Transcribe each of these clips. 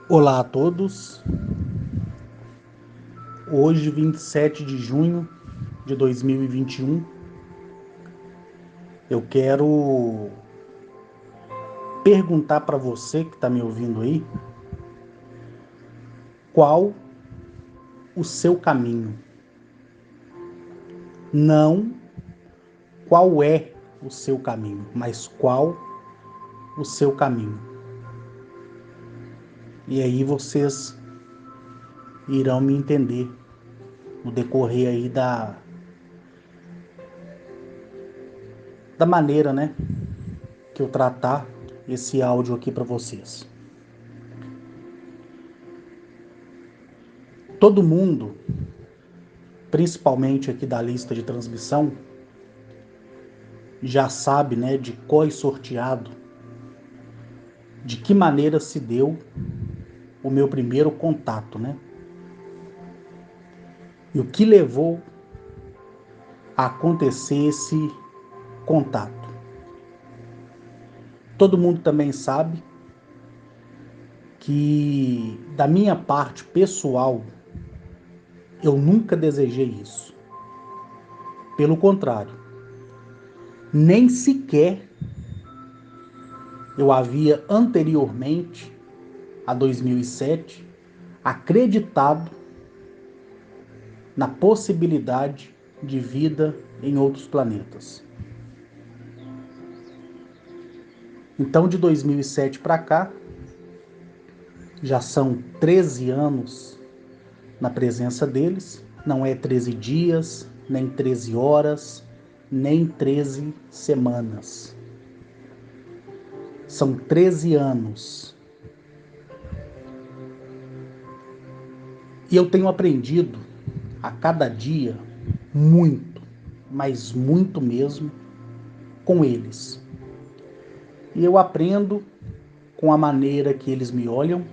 Olá a todos. Hoje, 27 de junho de 2021, eu quero perguntar para você que está me ouvindo aí, qual o seu caminho? Não qual é o seu caminho, mas qual o seu caminho. E aí vocês irão me entender no decorrer aí da maneira, né, que eu tratar esse áudio aqui para vocês. Todo mundo, principalmente aqui da lista de transmissão, já sabe, né, de cor e sorteado, de que maneira se deu o meu primeiro contato, né? E o que levou a acontecer esse contato. Todo mundo também sabe que, da minha parte pessoal, eu nunca desejei isso. Pelo contrário, nem sequer eu havia anteriormente, a 2007, acreditado na possibilidade de vida em outros planetas. Então, de 2007 para cá, já são 13 anos na presença deles, não é 13 dias, nem 13 horas, nem 13 semanas. São 13 anos. E eu tenho aprendido a cada dia muito, mas muito mesmo, com eles. E eu aprendo com a maneira que eles me olham,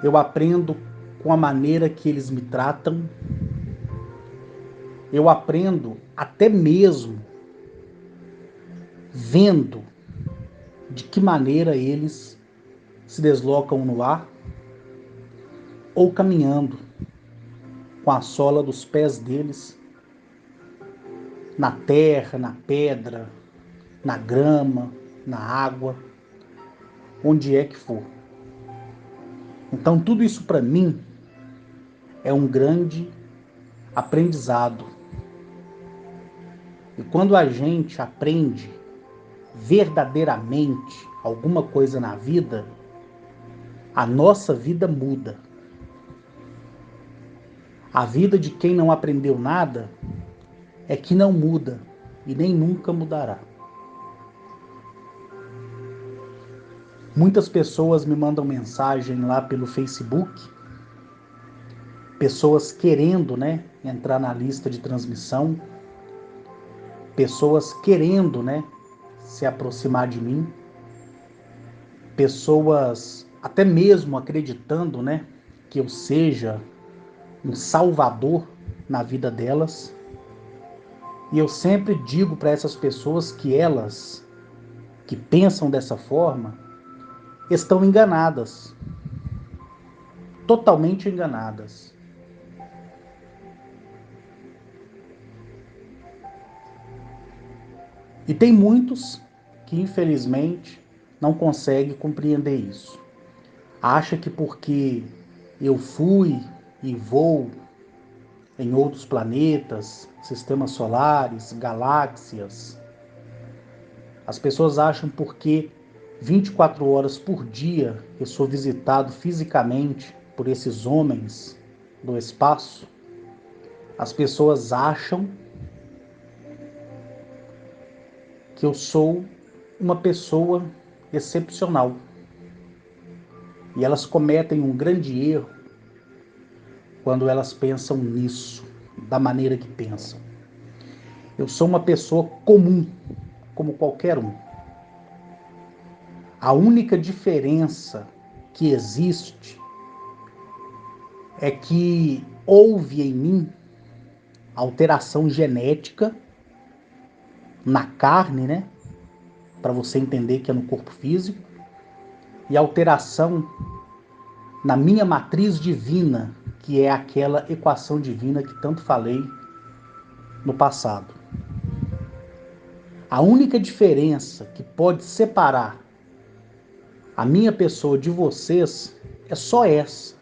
eu aprendo com a maneira que eles me tratam, eu aprendo até mesmo vendo de que maneira eles se deslocam no ar ou caminhando com a sola dos pés deles na terra, na pedra, na grama, na água, onde é que for. Então, tudo isso para mim é um grande aprendizado. E quando a gente aprende verdadeiramente alguma coisa na vida, a nossa vida muda. A vida de quem não aprendeu nada é que não muda e nem nunca mudará. Muitas pessoas me mandam mensagem lá pelo Facebook, pessoas querendo, né, entrar na lista de transmissão, pessoas querendo, né, se aproximar de mim, pessoas até mesmo acreditando, né, que eu seja um salvador na vida delas. E eu sempre digo para essas pessoas que elas que pensam dessa forma estão enganadas, totalmente enganadas. E tem muitos que, infelizmente, não conseguem compreender isso. Acha que porque eu fui e vou em outros planetas, sistemas solares, galáxias, as pessoas acham porque 24 horas por dia eu sou visitado fisicamente por esses homens do espaço, as pessoas acham que eu sou uma pessoa excepcional. E elas cometem um grande erro quando elas pensam nisso, da maneira que pensam. Eu sou uma pessoa comum, como qualquer um. A única diferença que existe é que houve em mim alteração genética na carne, né? Para você entender que é no corpo físico. e alteração na minha matriz divina, que é aquela equação divina que tanto falei no passado. A única diferença que pode separar a minha pessoa de vocês é só essa.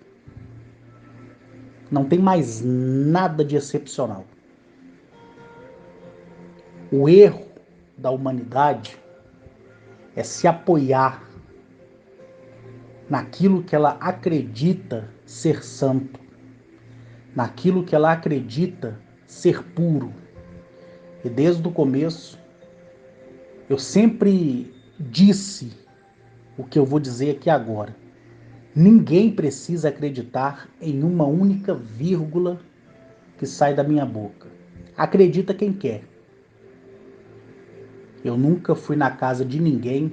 Não tem mais nada de excepcional. O erro da humanidade é se apoiar naquilo que ela acredita ser santo, naquilo que ela acredita ser puro. E desde o começo, eu sempre disse o que eu vou dizer aqui agora. Ninguém precisa acreditar em uma única vírgula que sai da minha boca. Acredita quem quer. Eu nunca fui na casa de ninguém,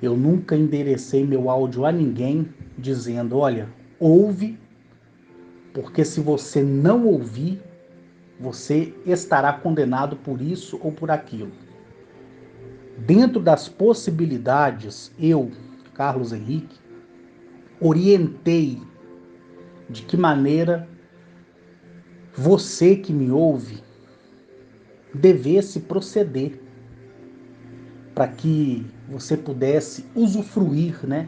eu nunca enderecei meu áudio a ninguém dizendo, olha, ouve, porque se você não ouvir, você estará condenado por isso ou por aquilo. Dentro das possibilidades, eu, Carlos Henrique, orientei de que maneira você que me ouve devesse proceder para que você pudesse usufruir, né,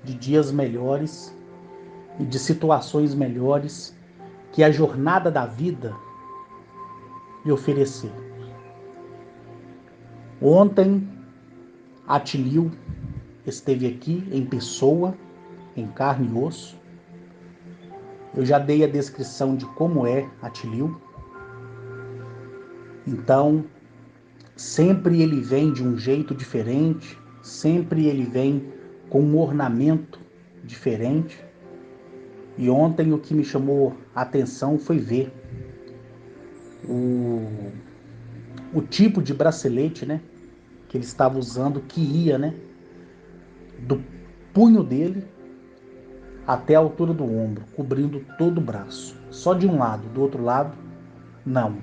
de dias melhores e de situações melhores que a jornada da vida lhe oferecer. Ontem, Atilio esteve aqui em pessoa, em carne e osso. Eu já dei a descrição de como é Atilio. Então, sempre ele vem de um jeito diferente, sempre ele vem com um ornamento diferente. E ontem o que me chamou a atenção foi ver o tipo de bracelete, né, que ele estava usando, que ia, né, do punho dele até a altura do ombro, cobrindo todo o braço. Só de um lado, do outro lado, não.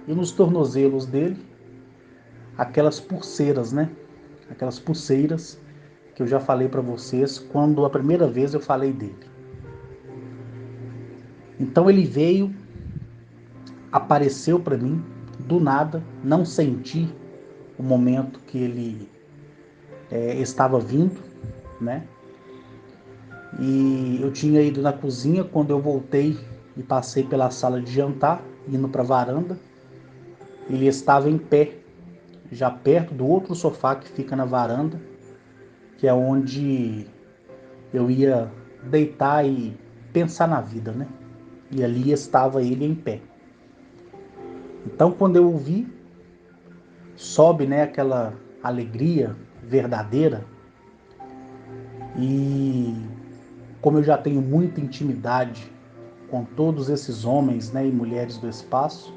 E nos tornozelos dele, aquelas pulseiras, né? Aquelas pulseiras que eu já falei para vocês quando a primeira vez eu falei dele. Então ele veio, apareceu para mim, do nada, não senti o momento que ele estava vindo, né? E eu tinha ido na cozinha, quando eu voltei e passei pela sala de jantar, indo para a varanda, ele estava em pé, já perto do outro sofá que fica na varanda, que é onde eu ia deitar e pensar na vida, né? E ali estava ele em pé. Então, quando eu o vi, sobe, né, aquela alegria verdadeira. E como eu já tenho muita intimidade com todos esses homens, né, e mulheres do espaço,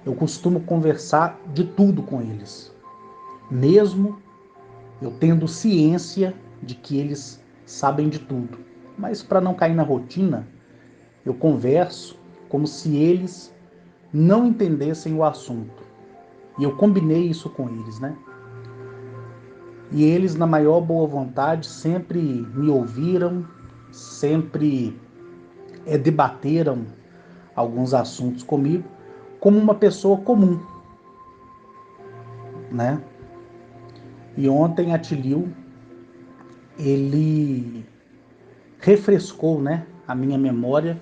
eu costumo conversar de tudo com eles, mesmo eu tendo ciência de que eles sabem de tudo. Mas para não cair na rotina, eu converso como se eles não entendessem o assunto. E eu combinei isso com eles, né? E eles, na maior boa vontade, sempre me ouviram, sempre debateram alguns assuntos comigo, como uma pessoa comum, né? E ontem Atilio, ele refrescou, né, a minha memória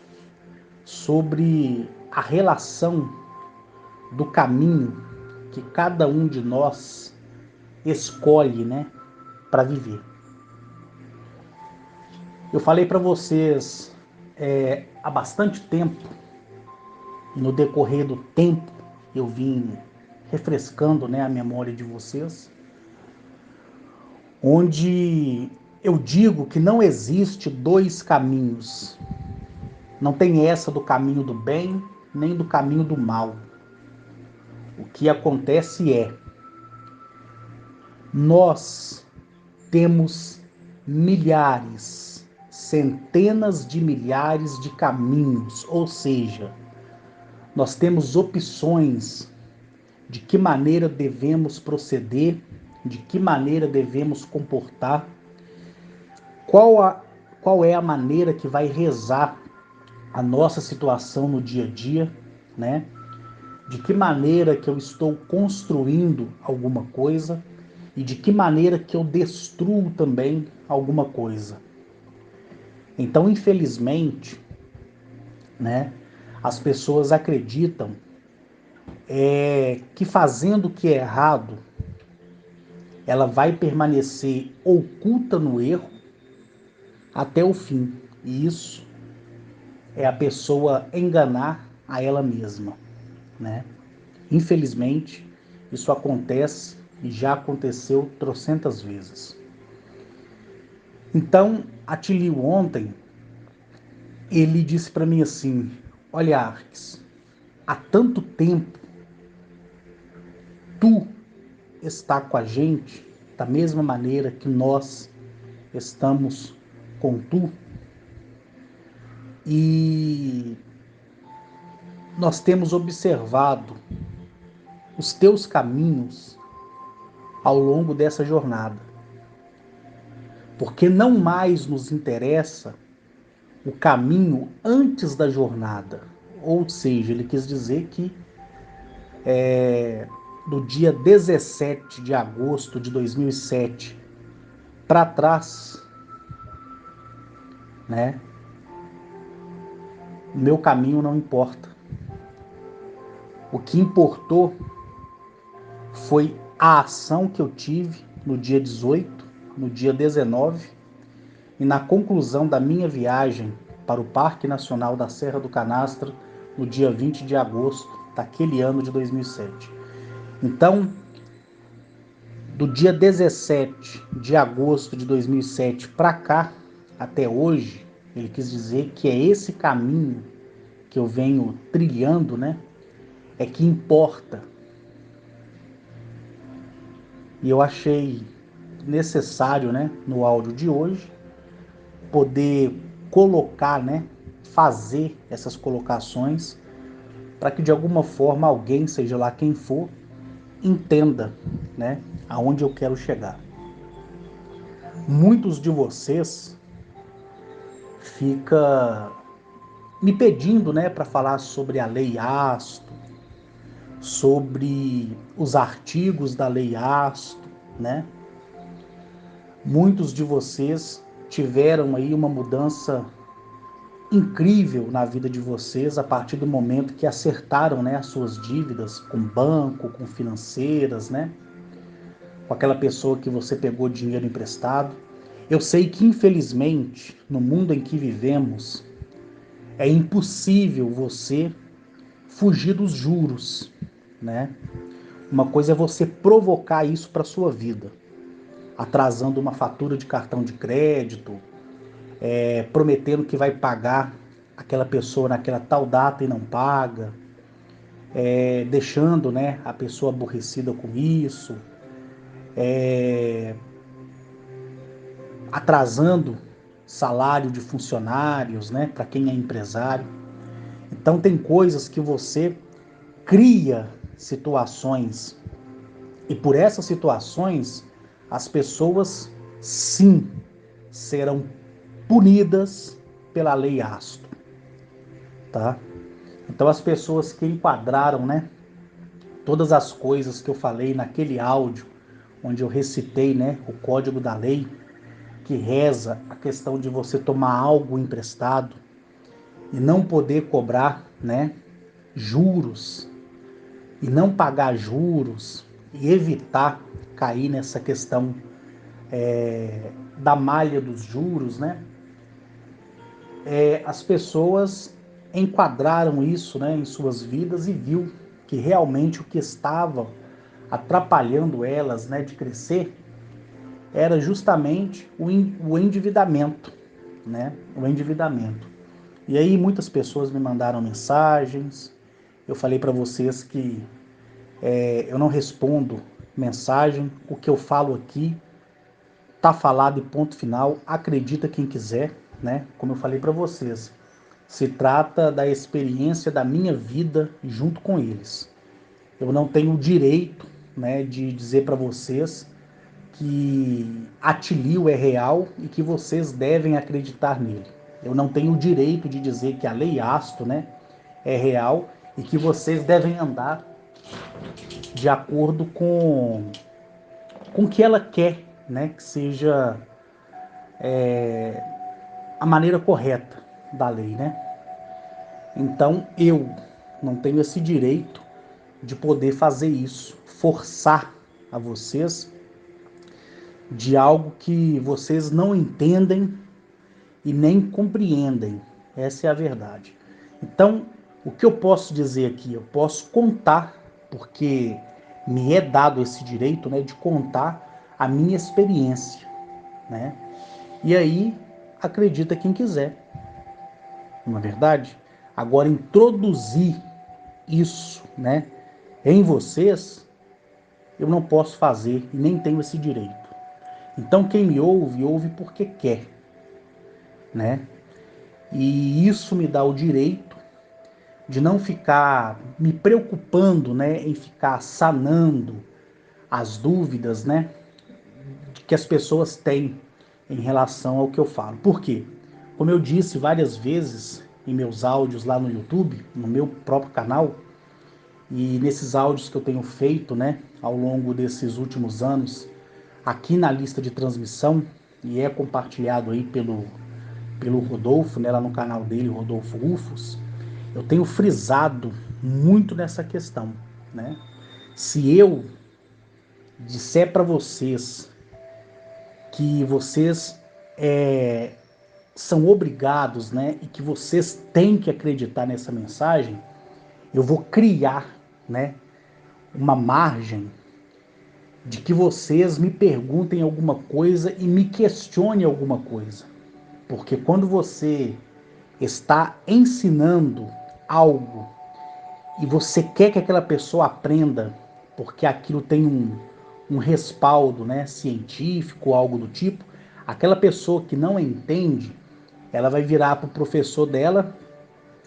sobre a relação do caminho que cada um de nós escolhe, né, para viver. Eu falei para vocês há bastante tempo, e no decorrer do tempo eu vim refrescando, né, a memória de vocês, onde eu digo que não existe dois caminhos. Não tem essa do caminho do bem, nem do caminho do mal. O que acontece é, nós temos milhares, centenas de milhares de caminhos, ou seja, nós temos opções de que maneira devemos proceder, de que maneira devemos comportar qual é a maneira que vai rezar a nossa situação no dia a dia, né? De que maneira que eu estou construindo alguma coisa e de que maneira que eu destruo também alguma coisa. Então, infelizmente, né, as pessoas acreditam que fazendo o que é errado, ela vai permanecer oculta no erro até o fim. E isso é a pessoa enganar a ela mesma, né? Infelizmente, isso acontece e já aconteceu trocentas vezes. Então, Atilio ontem, ele disse para mim assim: olha, Arques, há tanto tempo tu está com a gente da mesma maneira que nós estamos com tu, e nós temos observado os teus caminhos ao longo dessa jornada, porque não mais nos interessa o caminho antes da jornada. Ou seja, ele quis dizer que do dia 17 de agosto de 2007 para trás, né, o meu caminho não importa. O que importou foi a ação que eu tive no dia 18, no dia 19 e na conclusão da minha viagem para o Parque Nacional da Serra do Canastra no dia 20 de agosto daquele ano de 2007. Então, do dia 17 de agosto de 2007 para cá, até hoje, ele quis dizer que é esse caminho que eu venho trilhando, né, é que importa. E eu achei necessário, né, no áudio de hoje, poder colocar, né, fazer essas colocações para que de alguma forma alguém, seja lá quem for, entenda, né, aonde eu quero chegar. Muitos de vocês fica me pedindo, né, para falar sobre a Lei Asto, sobre os artigos da Lei Asto, né? Muitos de vocês tiveram aí uma mudança incrível na vida de vocês a partir do momento que acertaram, né, as suas dívidas com banco, com financeiras, né, com aquela pessoa que você pegou dinheiro emprestado. Eu sei que, infelizmente, no mundo em que vivemos, é impossível você fugir dos juros, né? Uma coisa é você provocar isso para sua vida, atrasando uma fatura de cartão de crédito, prometendo que vai pagar aquela pessoa naquela tal data e não paga, deixando, né, a pessoa aborrecida com isso, atrasando salário de funcionários, né, para quem é empresário. Então tem coisas que você cria situações e por essas situações as pessoas sim serão punidas pela lei Asto, tá? Então as pessoas que enquadraram, né, todas as coisas que eu falei naquele áudio onde eu recitei, né, o código da lei que reza a questão de você tomar algo emprestado e não poder cobrar, né, juros e não pagar juros e evitar cair nessa questão da malha dos juros, né? As pessoas enquadraram isso, né, em suas vidas e viu que realmente o que estava atrapalhando elas, né, de crescer era justamente o endividamento, né? O endividamento. E aí muitas pessoas me mandaram mensagens. Eu falei para vocês que eu não respondo mensagem. O que eu falo aqui tá falado e ponto final. Acredita quem quiser, né? Como eu falei para vocês, se trata da experiência da minha vida junto com eles. Eu não tenho o direito, né, de dizer para vocês que Atilio é real e que vocês devem acreditar nele. Eu não tenho o direito de dizer que a lei Asto, né, é real e que vocês devem andar de acordo com o que ela quer, né, que seja a maneira correta da lei, né? Então eu não tenho esse direito de poder fazer isso, forçar a vocês de algo que vocês não entendem e nem compreendem. Essa é a verdade. Então, o que eu posso dizer aqui? Eu posso contar, porque me é dado esse direito, né, de contar a minha experiência, né? E aí, acredita quem quiser, não é verdade? Agora, introduzir isso, né, em vocês, eu não posso fazer e nem tenho esse direito. Então, quem me ouve, ouve porque quer, né? E isso me dá o direito de não ficar me preocupando, né, em ficar sanando as dúvidas, né, que as pessoas têm em relação ao que eu falo. Por quê? Como eu disse várias vezes em meus áudios lá no YouTube, no meu próprio canal, e nesses áudios que eu tenho feito, né, ao longo desses últimos anos, aqui na lista de transmissão, e é compartilhado aí pelo Rodolfo, né, lá no canal dele, Rodolfo Rufus, eu tenho frisado muito nessa questão, né? Se eu disser para vocês que vocês são obrigados, né, e que vocês têm que acreditar nessa mensagem, eu vou criar, né, uma margem de que vocês me perguntem alguma coisa e me questionem alguma coisa. Porque quando você está ensinando algo e você quer que aquela pessoa aprenda, porque aquilo tem um respaldo, né, científico, algo do tipo, aquela pessoa que não entende, ela vai virar para o professor dela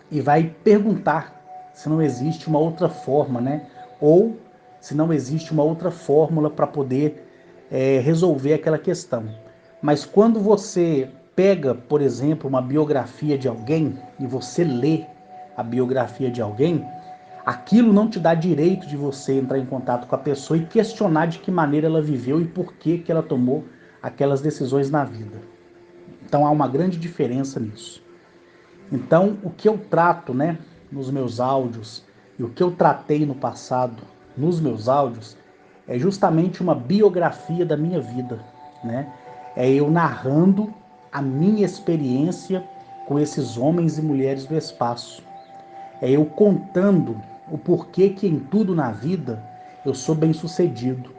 e vai perguntar se não existe uma outra forma, né? Ou se não existe uma outra fórmula para poder resolver aquela questão. Mas quando você pega, por exemplo, uma biografia de alguém e você lê a biografia de alguém, aquilo não te dá direito de você entrar em contato com a pessoa e questionar de que maneira ela viveu e por que ela tomou aquelas decisões na vida. Então há uma grande diferença nisso. Então, o que eu trato, né, nos meus áudios e o que eu tratei no passado nos meus áudios é justamente uma biografia da minha vida, né? É eu narrando a minha experiência com esses homens e mulheres do espaço. É eu contando o porquê que em tudo na vida eu sou bem-sucedido.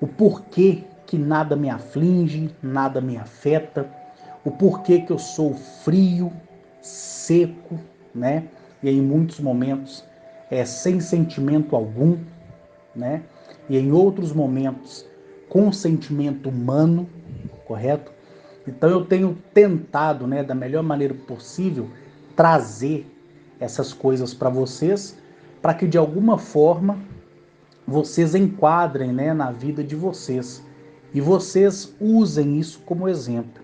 O porquê que nada me aflige, nada me afeta, o porquê que eu sou frio, seco, né? E em muitos momentos sem sentimento algum, né? E em outros momentos com sentimento humano, correto? Então eu tenho tentado, né, da melhor maneira possível, trazer essas coisas para vocês, para que de alguma forma vocês enquadrem, né, na vida de vocês e vocês usem isso como exemplo.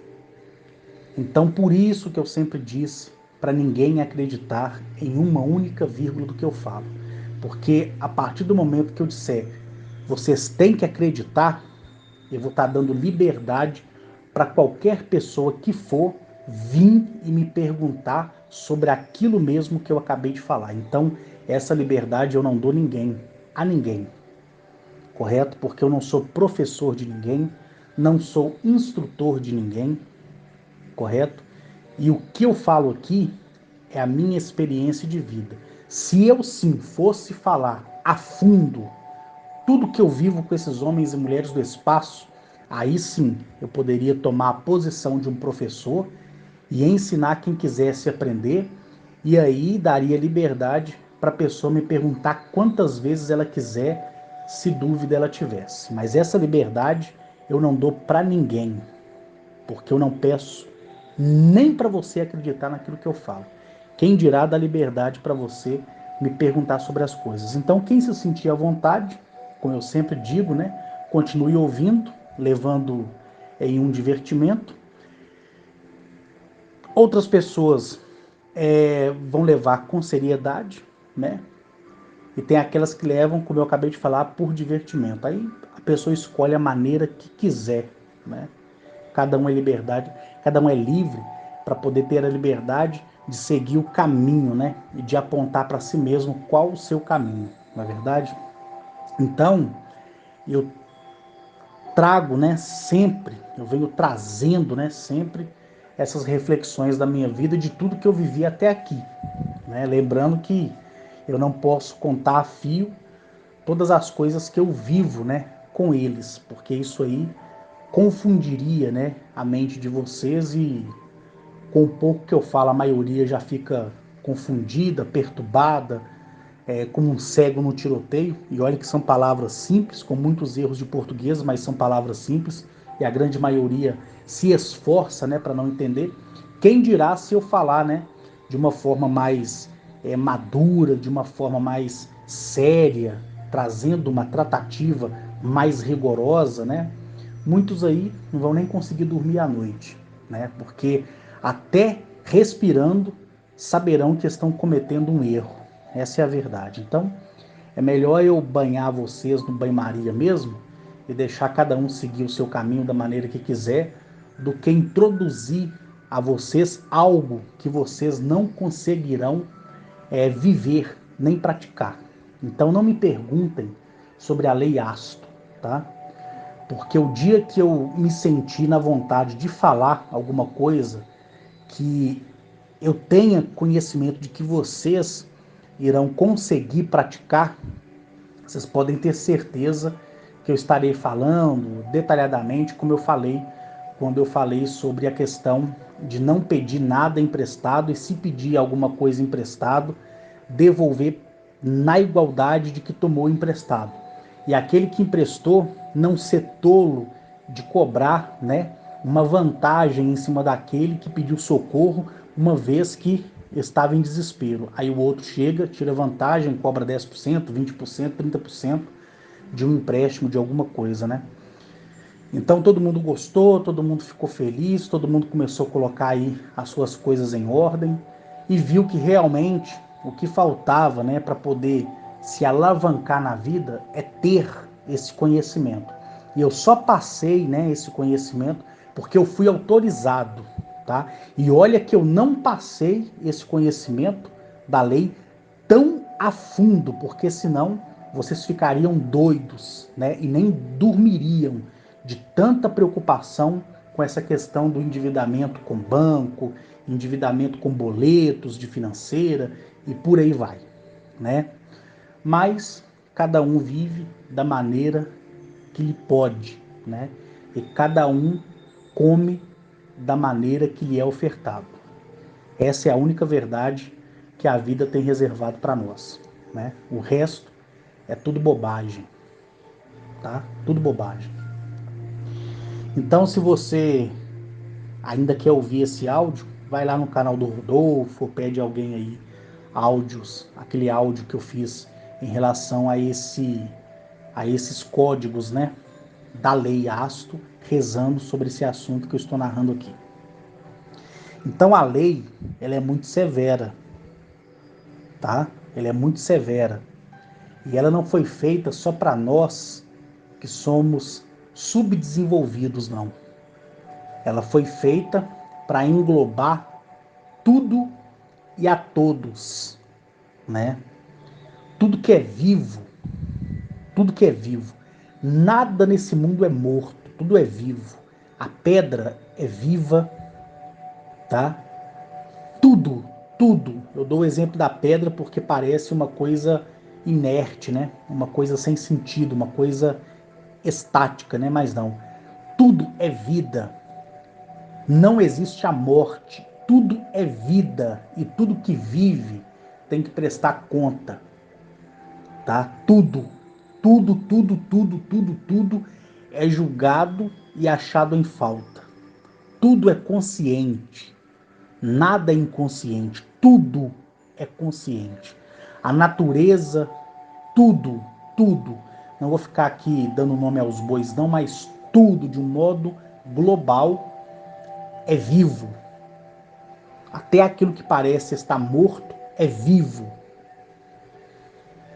Então, por isso que eu sempre disse para ninguém acreditar em uma única vírgula do que eu falo. Porque a partir do momento que eu disser, vocês têm que acreditar, eu vou estar dando liberdade para qualquer pessoa que for vir e me perguntar sobre aquilo mesmo que eu acabei de falar. Então, essa liberdade eu não dou a ninguém, correto? Porque eu não sou professor de ninguém, não sou instrutor de ninguém, correto? E o que eu falo aqui é a minha experiência de vida. Se eu sim fosse falar a fundo tudo que eu vivo com esses homens e mulheres do espaço, aí sim eu poderia tomar a posição de um professor e ensinar quem quisesse aprender, e aí daria liberdade para a pessoa me perguntar quantas vezes ela quiser, se dúvida ela tivesse. Mas essa liberdade eu não dou para ninguém, porque eu não peço nem para você acreditar naquilo que eu falo. Quem dirá dar liberdade para você me perguntar sobre as coisas. Então, quem se sentir à vontade, como eu sempre digo, né, continue ouvindo, levando em um divertimento. Outras pessoas vão levar com seriedade, né? E tem aquelas que levam, como eu acabei de falar, por divertimento. Aí a pessoa escolhe a maneira que quiser, né? Cada um é liberdade, cada um é livre para poder ter a liberdade de seguir o caminho, né? E de apontar para si mesmo qual o seu caminho, não é verdade? Então, eu trago, né, sempre, eu venho trazendo, né, sempre essas reflexões da minha vida, de tudo que eu vivi até aqui, né? Lembrando que eu não posso contar a fio todas as coisas que eu vivo, né, com eles, porque isso aí confundiria, né, a mente de vocês e com o pouco que eu falo, a maioria já fica confundida, perturbada, como um cego no tiroteio. E olha que são palavras simples, com muitos erros de português, mas são palavras simples e a grande maioria se esforça, né, para não entender. Quem dirá se eu falar, né, de uma forma mais madura, de uma forma mais séria, trazendo uma tratativa mais rigorosa, né? Muitos aí não vão nem conseguir dormir à noite, né? Porque até respirando saberão que estão cometendo um erro. Essa é a verdade. Então, é melhor eu banhar vocês no banho-maria mesmo e deixar cada um seguir o seu caminho da maneira que quiser, do que introduzir a vocês algo que vocês não conseguirão viver nem praticar. Então, não me perguntem sobre a lei Asto, tá? Porque o dia que eu me senti na vontade de falar alguma coisa que eu tenha conhecimento de que vocês irão conseguir praticar, vocês podem ter certeza que eu estarei falando detalhadamente, como eu falei quando eu falei sobre a questão de não pedir nada emprestado e, se pedir alguma coisa emprestado, devolver na igualdade de que tomou emprestado. E aquele que emprestou não ser tolo de cobrar, né, uma vantagem em cima daquele que pediu socorro, uma vez que estava em desespero. Aí o outro chega, tira vantagem, cobra 10%, 20%, 30% de um empréstimo de alguma coisa, né? Então todo mundo gostou, todo mundo ficou feliz, todo mundo começou a colocar aí as suas coisas em ordem e viu que realmente o que faltava, né, para poder se alavancar na vida é ter esse conhecimento. E eu só passei, né, esse conhecimento porque eu fui autorizado, tá? E olha que eu não passei esse conhecimento da lei tão a fundo, porque senão vocês ficariam doidos, né? E nem dormiriam de tanta preocupação com essa questão do endividamento com banco, endividamento com boletos de financeira e por aí vai, né? Mas cada um vive da maneira que lhe pode, né? E cada um come da maneira que lhe é ofertado. Essa é a única verdade que a vida tem reservado para nós, né? O resto é tudo bobagem, tá? Tudo bobagem. Então, se você ainda quer ouvir esse áudio, vai lá no canal do Rodolfo, pede alguém aí áudios, aquele áudio que eu fiz em relação a esses códigos, né, da lei Asto, rezando sobre esse assunto que eu estou narrando aqui. Então a lei, ela é muito severa, tá? Ela é muito severa. E ela não foi feita só para nós que somos subdesenvolvidos, não. Ela foi feita para englobar tudo e a todos, né? Tudo que é vivo, tudo que é vivo. Nada nesse mundo é morto, tudo é vivo. A pedra é viva, tá? Tudo, tudo. Eu dou o exemplo da pedra porque parece uma coisa inerte, né? Uma coisa sem sentido, uma coisa estática, né? Mas não. Tudo é vida. Não existe a morte. Tudo é vida e tudo que vive tem que prestar conta, tá? Tudo, tudo, tudo, tudo, tudo, tudo é julgado e achado em falta. Tudo é consciente. Nada é inconsciente. Tudo é consciente. A natureza, tudo, tudo. Não vou ficar aqui dando nome aos bois, não, mas tudo, de um modo global, é vivo. Até aquilo que parece estar morto é vivo,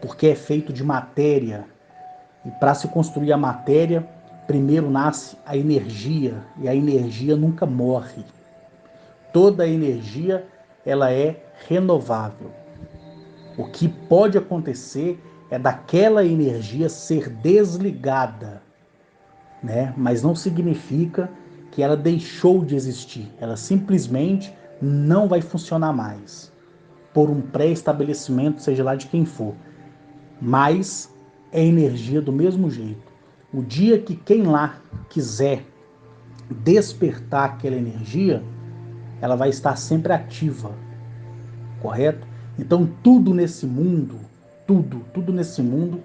porque é feito de matéria. E para se construir a matéria, primeiro nasce a energia, e a energia nunca morre. Toda energia, ela é renovável. O que pode acontecer é daquela energia ser desligada, né? Mas não significa que ela deixou de existir. Ela simplesmente não vai funcionar mais por um pré-estabelecimento, seja lá de quem for. Mas é energia do mesmo jeito. O dia que quem lá quiser despertar aquela energia, ela vai estar sempre ativa, correto? Então tudo nesse mundo, tudo nesse mundo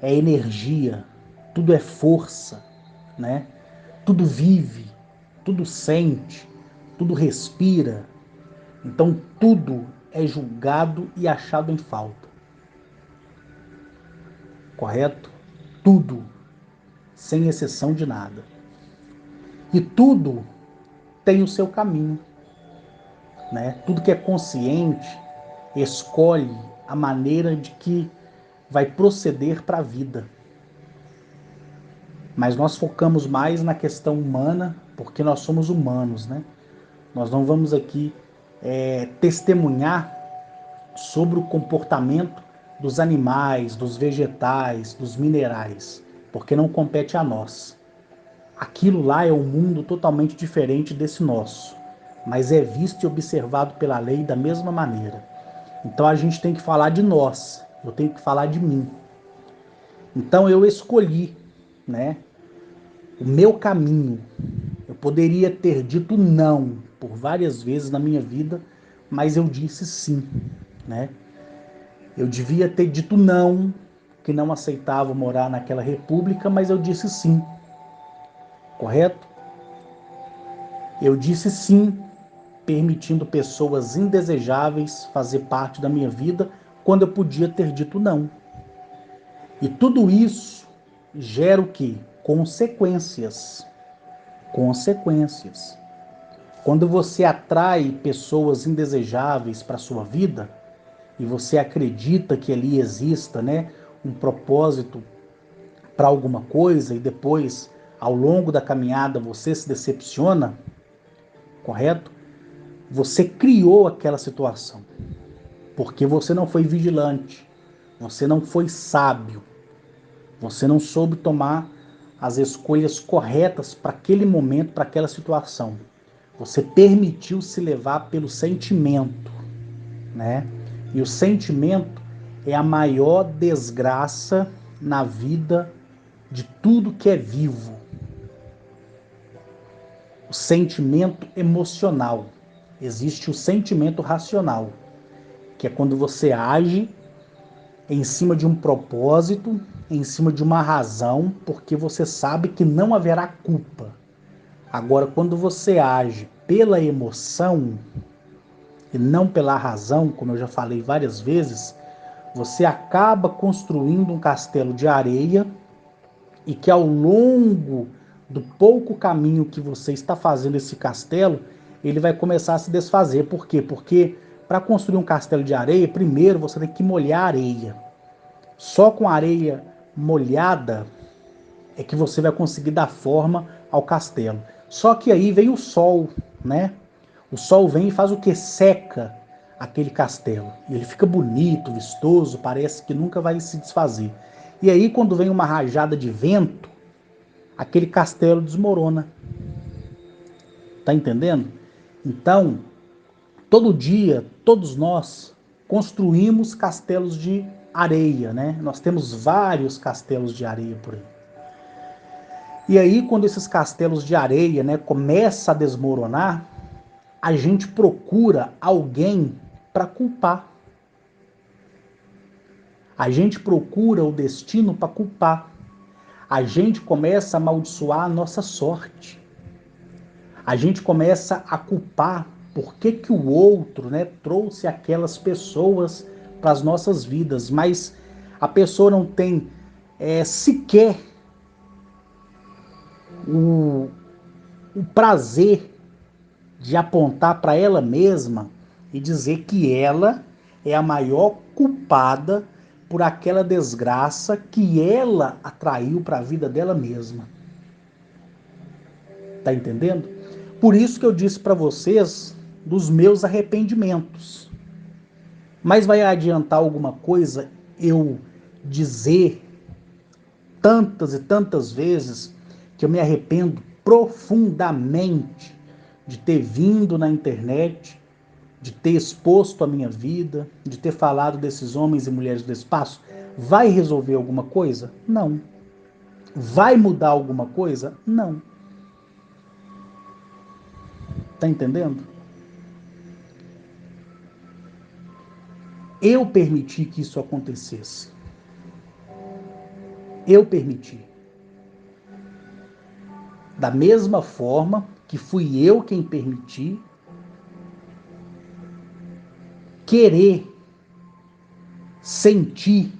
é energia, tudo é força, né? Tudo vive, tudo sente, tudo respira. Então tudo é julgado e achado em falta, correto? Tudo, sem exceção de nada. E tudo tem o seu caminho, né? Tudo que é consciente escolhe a maneira de que vai proceder para a vida. Mas nós focamos mais na questão humana, porque nós somos humanos, né? Nós não vamos aqui testemunhar sobre o comportamento dos animais, dos vegetais, dos minerais, porque não compete a nós. Aquilo lá é um mundo totalmente diferente desse nosso, mas é visto e observado pela lei da mesma maneira. Então a gente tem que falar de nós, eu tenho que falar de mim. Então eu escolhi, né, o meu caminho. Eu poderia ter dito não por várias vezes na minha vida, mas eu disse sim, né? Eu devia ter dito não, que não aceitava morar naquela república, mas eu disse sim, correto? Eu disse sim, permitindo pessoas indesejáveis fazer parte da minha vida, quando eu podia ter dito não. E tudo isso gera o quê? Consequências. Consequências. Quando você atrai pessoas indesejáveis para a sua vida, e você acredita que ali exista, né, um propósito para alguma coisa, e depois, ao longo da caminhada, você se decepciona, correto? Você criou aquela situação, porque você não foi vigilante, você não foi sábio, você não soube tomar as escolhas corretas para aquele momento, para aquela situação. Você permitiu se levar pelo sentimento, né? E o sentimento é a maior desgraça na vida de tudo que é vivo. O sentimento emocional. Existe o sentimento racional, que é quando você age em cima de um propósito, em cima de uma razão, porque você sabe que não haverá culpa. Agora, quando você age pela emoção e não pela razão, como eu já falei várias vezes, você acaba construindo um castelo de areia e que ao longo do pouco caminho que você está fazendo esse castelo, ele vai começar a se desfazer. Por quê? Porque para construir um castelo de areia, primeiro você tem que molhar a areia. Só com a areia molhada é que você vai conseguir dar forma ao castelo. Só que aí vem o sol, né? O sol vem e faz o que? Seca aquele castelo. E ele fica bonito, vistoso, parece que nunca vai se desfazer. E aí, quando vem uma rajada de vento, aquele castelo desmorona. Tá entendendo? Então, todo dia, todos nós construímos castelos de areia, né? Nós temos vários castelos de areia por aí. E aí, quando esses castelos de areia, né, começam a desmoronar, a gente procura alguém para culpar. A gente procura o destino para culpar. A gente começa a amaldiçoar a nossa sorte. A gente começa a culpar por que o outro, né, trouxe aquelas pessoas para as nossas vidas, mas a pessoa não tem sequer o, o prazer de apontar para ela mesma e dizer que ela é a maior culpada por aquela desgraça que ela atraiu para a vida dela mesma. Tá entendendo? Por isso que eu disse para vocês dos meus arrependimentos. Mas vai adiantar alguma coisa eu dizer tantas e tantas vezes que eu me arrependo profundamente de ter vindo na internet, de ter exposto a minha vida, de ter falado desses homens e mulheres do espaço? Vai resolver alguma coisa? Não. Vai mudar alguma coisa? Não. Tá entendendo? Eu permiti que isso acontecesse. Eu permiti. Da mesma forma que fui eu quem permiti querer, sentir,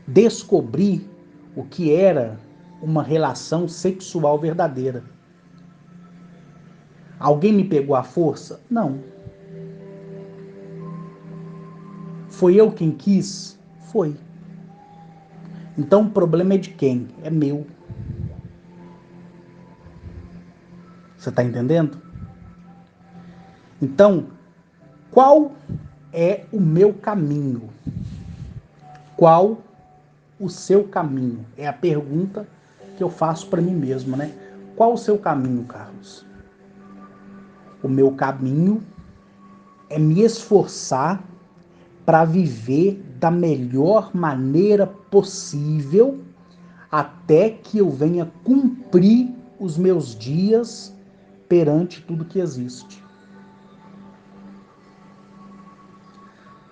descobrir o que era uma relação sexual verdadeira. Alguém me pegou à força? Não. Foi eu quem quis? Foi. Então o problema é de quem? É meu. Você está entendendo? Então, qual é o meu caminho? Qual o seu caminho? É a pergunta que eu faço para mim mesmo, né? Qual o seu caminho, Carlos? O meu caminho é me esforçar para viver da melhor maneira possível até que eu venha cumprir os meus dias perante tudo que existe.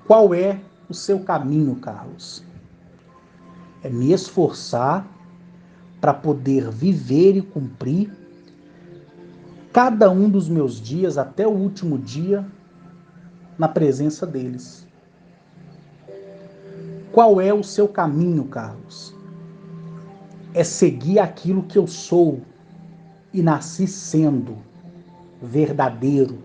Qual é o seu caminho, Carlos? É me esforçar para poder viver e cumprir cada um dos meus dias até o último dia na presença deles. Qual é o seu caminho, Carlos? É seguir aquilo que eu sou e nasci sendo, verdadeiro,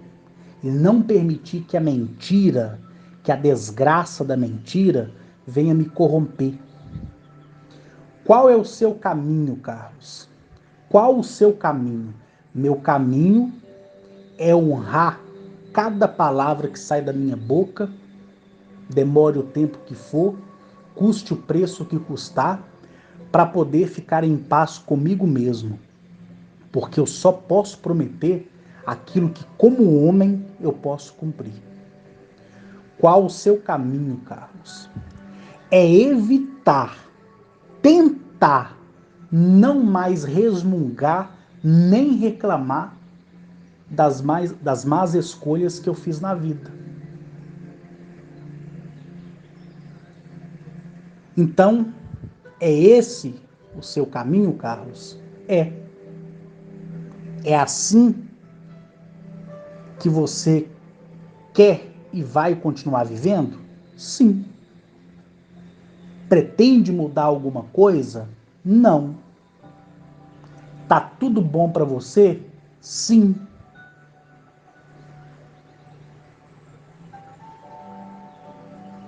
e não permitir que a mentira, que a desgraça da mentira venha me corromper. Qual é o seu caminho, Carlos? Qual o seu caminho? Meu caminho é honrar cada palavra que sai da minha boca, demore o tempo que for, custe o preço que custar, para poder ficar em paz comigo mesmo. Porque eu só posso prometer aquilo que, como homem, eu posso cumprir. Qual o seu caminho, Carlos? É evitar, tentar não mais resmungar nem reclamar das más escolhas que eu fiz na vida. Então, é esse o seu caminho, Carlos? É. É assim que você quer e vai continuar vivendo? Sim. Pretende mudar alguma coisa? Não. Tá tudo bom para você? Sim.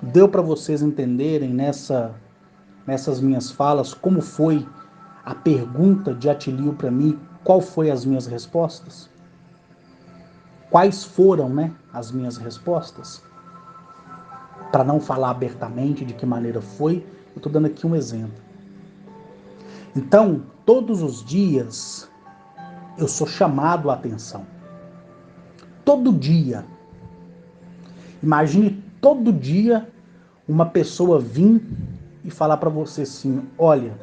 Deu para vocês entenderem nessas minhas falas como foi a pergunta de Atilio para mim, qual foi as minhas respostas? Quais foram, né, as minhas respostas? Para não falar abertamente de que maneira foi, eu estou dando aqui um exemplo. Então, todos os dias eu sou chamado a atenção. Todo dia. Imagine todo dia uma pessoa vir e falar para você assim: olha,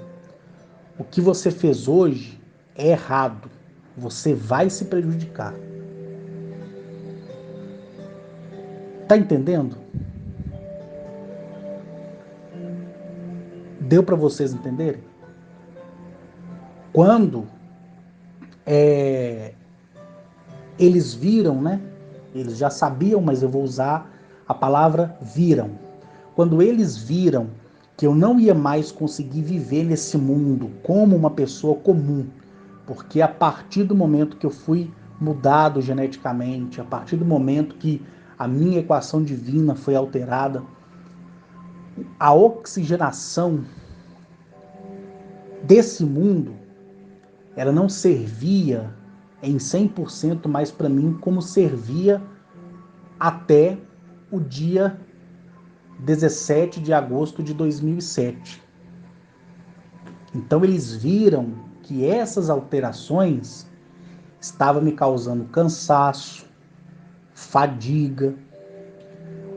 o que você fez hoje é errado. Você vai se prejudicar. Tá entendendo? Deu para vocês entenderem? Quando eles viram, né? Eles já sabiam, mas eu vou usar a palavra viram. Quando eles viram que eu não ia mais conseguir viver nesse mundo como uma pessoa comum, Porque a partir do momento que eu fui mudado geneticamente, a partir do momento que a minha equação divina foi alterada, a oxigenação desse mundo, ela não servia em 100% mais para mim como servia até o dia 17 de agosto de 2007. Então eles viram que essas alterações estavam me causando cansaço, fadiga,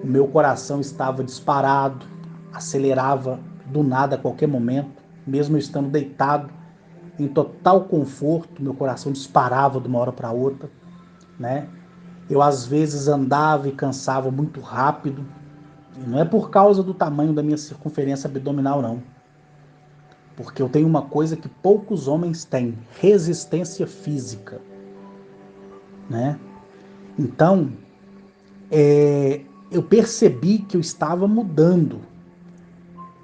o meu coração estava disparado, acelerava do nada a qualquer momento, mesmo eu estando deitado em total conforto, meu coração disparava de uma hora para outra, né? Eu às vezes andava e cansava muito rápido, e não é por causa do tamanho da minha circunferência abdominal, não. Porque eu tenho uma coisa que poucos homens têm: resistência física, né? Então, eu percebi que eu estava mudando.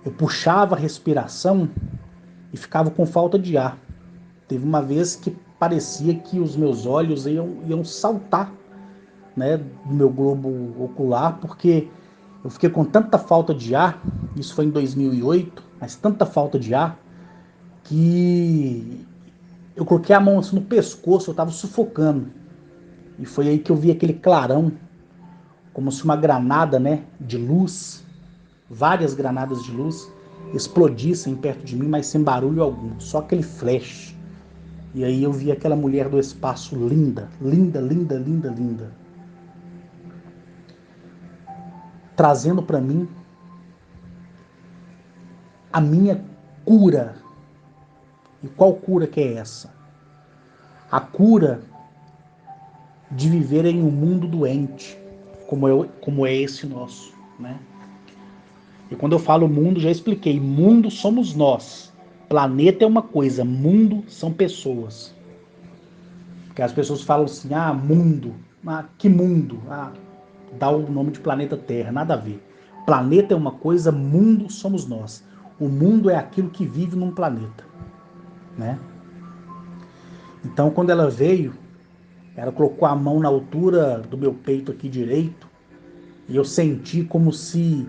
Eu puxava a respiração e ficava com falta de ar. Teve uma vez que parecia que os meus olhos iam saltar, né, do meu globo ocular, porque eu fiquei com tanta falta de ar, isso foi em 2008, mas tanta falta de ar, que eu coloquei a mão assim no pescoço, eu estava sufocando. E foi aí que eu vi aquele clarão, como se uma granada, né, de luz, várias granadas de luz, explodissem perto de mim, mas sem barulho algum, só aquele flash. E aí eu vi aquela mulher do espaço linda, linda, linda, linda, linda, trazendo para mim a minha cura. E qual cura que é essa? A cura de viver em um mundo doente, como é esse nosso, né? E quando eu falo mundo, já expliquei, mundo somos nós. Planeta é uma coisa, mundo são pessoas. Porque as pessoas falam assim, ah, mundo. Ah, que mundo? Ah, dá o nome de planeta Terra, nada a ver. Planeta é uma coisa, mundo somos nós. O mundo é aquilo que vive num planeta, né? Então, quando ela veio, ela colocou a mão na altura do meu peito aqui direito e eu senti como se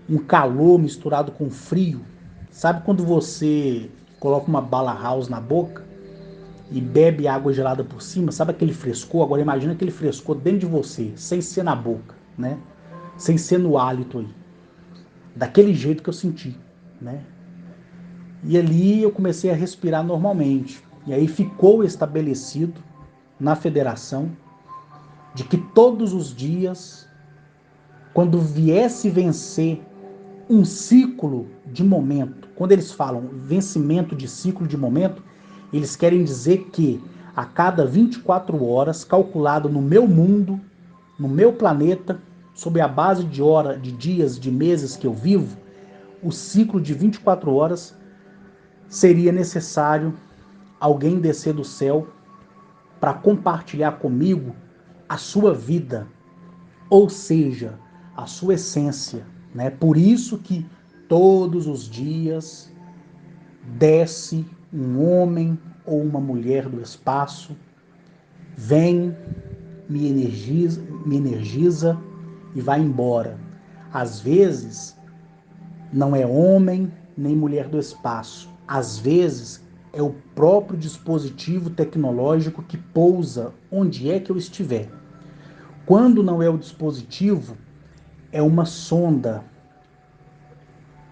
um calor misturado com frio. Sabe quando você coloca uma bala house na boca e bebe água gelada por cima? Sabe aquele frescor? Agora imagina aquele frescor dentro de você, sem ser na boca, né? Sem ser no hálito aí. Daquele jeito que eu senti, né? E ali eu comecei a respirar normalmente. E aí ficou estabelecido na federação de que todos os dias, quando viesse vencer um ciclo de momento, quando eles falam vencimento de ciclo de momento, eles querem dizer que a cada 24 horas, calculado no meu mundo, no meu planeta, sob a base de hora, de dias, de meses que eu vivo, o ciclo de 24 horas seria necessário alguém descer do céu para compartilhar comigo a sua vida, ou seja, a sua essência, né? Por isso que todos os dias desce um homem ou uma mulher do espaço, vem, me energiza e vai embora. Às vezes não é homem nem mulher do espaço. Às vezes é o próprio dispositivo tecnológico que pousa onde é que eu estiver. Quando não é o dispositivo, é uma sonda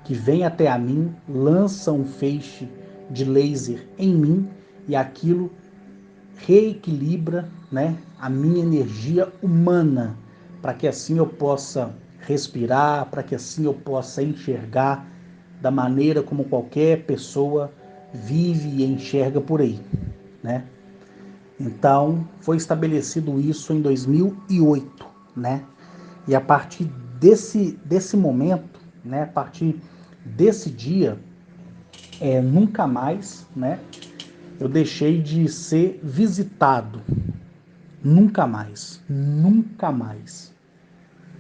que vem até a mim, lança um feixe de laser em mim e aquilo reequilibra, né, a minha energia humana, para que assim eu possa respirar, para que assim eu possa enxergar da maneira como qualquer pessoa vive e enxerga por aí, né? Então, foi estabelecido isso em 2008, né? E a partir desse momento, né, a partir desse dia, nunca mais, né, eu deixei de ser visitado. Nunca mais, nunca mais.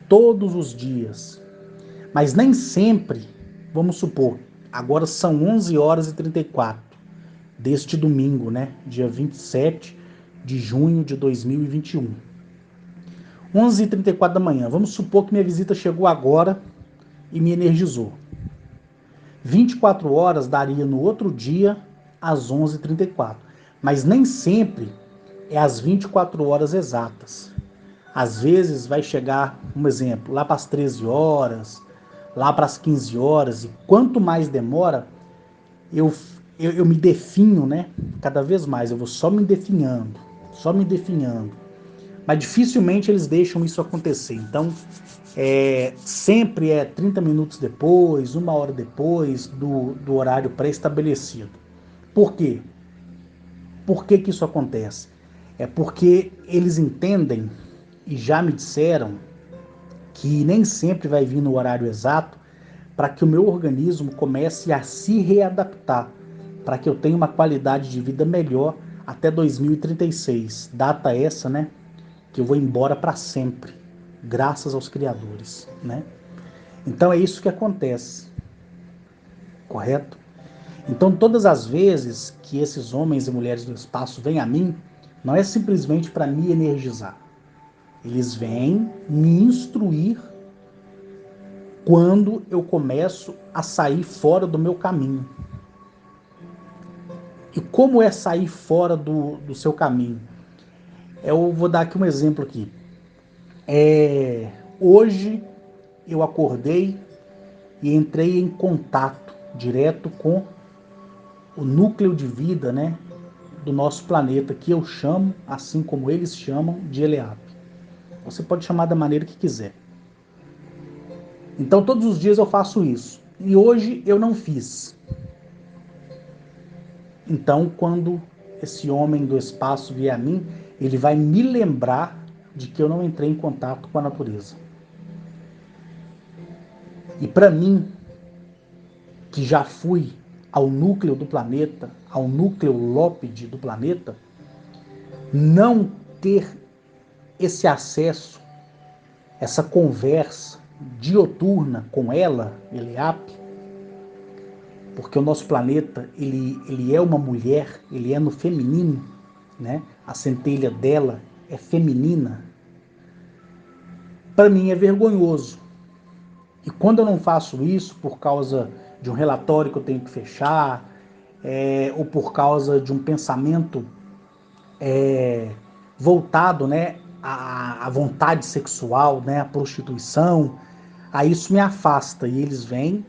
Todos os dias. Mas nem sempre, vamos supor, agora são 11 horas e 34. deste domingo, né? Dia 27 de junho de 2021. 11h34 da manhã. Vamos supor que minha visita chegou agora e me energizou. 24 horas daria no outro dia às 11h34. Mas nem sempre é às 24 horas exatas. Às vezes vai chegar, um exemplo, lá para as 13 horas, lá para as 15 horas, e quanto mais demora, eu me definho, né? Cada vez mais, eu vou só me definhando, só me definhando. Mas dificilmente eles deixam isso acontecer. Então, sempre é 30 minutos depois, 1 hora depois do horário pré-estabelecido. Por quê? Por que que isso acontece? É porque eles entendem, e já me disseram, que nem sempre vai vir no horário exato, para que o meu organismo comece a se readaptar, para que eu tenha uma qualidade de vida melhor até 2036. Data essa, né, que eu vou embora para sempre, graças aos criadores, né? Então é isso que acontece, correto? Então todas as vezes que esses homens e mulheres do espaço vêm a mim, não é simplesmente para me energizar. Eles vêm me instruir quando eu começo a sair fora do meu caminho. E como é sair fora do seu caminho? Eu vou dar aqui um exemplo aqui. Hoje eu acordei e entrei em contato direto com o núcleo de vida, né, do nosso planeta, que eu chamo, assim como eles chamam, de Eleap. Você pode chamar da maneira que quiser. Então todos os dias eu faço isso. E hoje eu não fiz. Então, quando esse homem do espaço vier a mim, ele vai me lembrar de que eu não entrei em contato com a natureza. E para mim, que já fui ao núcleo do planeta, ao núcleo lópide do planeta, não ter esse acesso, essa conversa dioturna com ela, Eleap, porque o nosso planeta ele é uma mulher, ele é no feminino, né? A centelha dela é feminina. Para mim é vergonhoso. E quando eu não faço isso por causa de um relatório que eu tenho que fechar, ou por causa de um pensamento voltado, né, à vontade sexual, né, à prostituição, aí isso me afasta. E eles vêm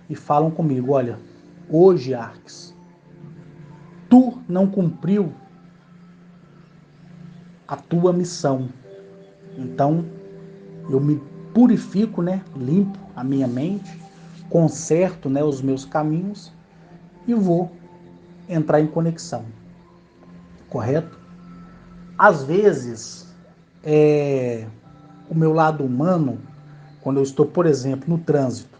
e falam comigo: olha, hoje, Arques, tu não cumpriu a tua missão. Então, eu me purifico, né, limpo a minha mente, conserto, né, os meus caminhos e vou entrar em conexão, correto? Às vezes, o meu lado humano, quando eu estou, por exemplo, no trânsito,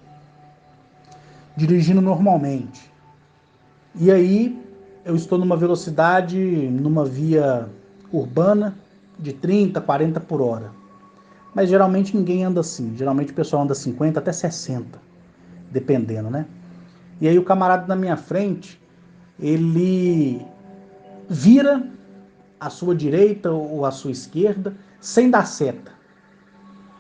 dirigindo normalmente, e aí eu estou numa velocidade, numa via urbana, de 30, 40 por hora. Mas geralmente ninguém anda assim. Geralmente o pessoal anda 50 até 60, dependendo, né? E aí o camarada na minha frente, ele vira à sua direita ou à sua esquerda sem dar seta,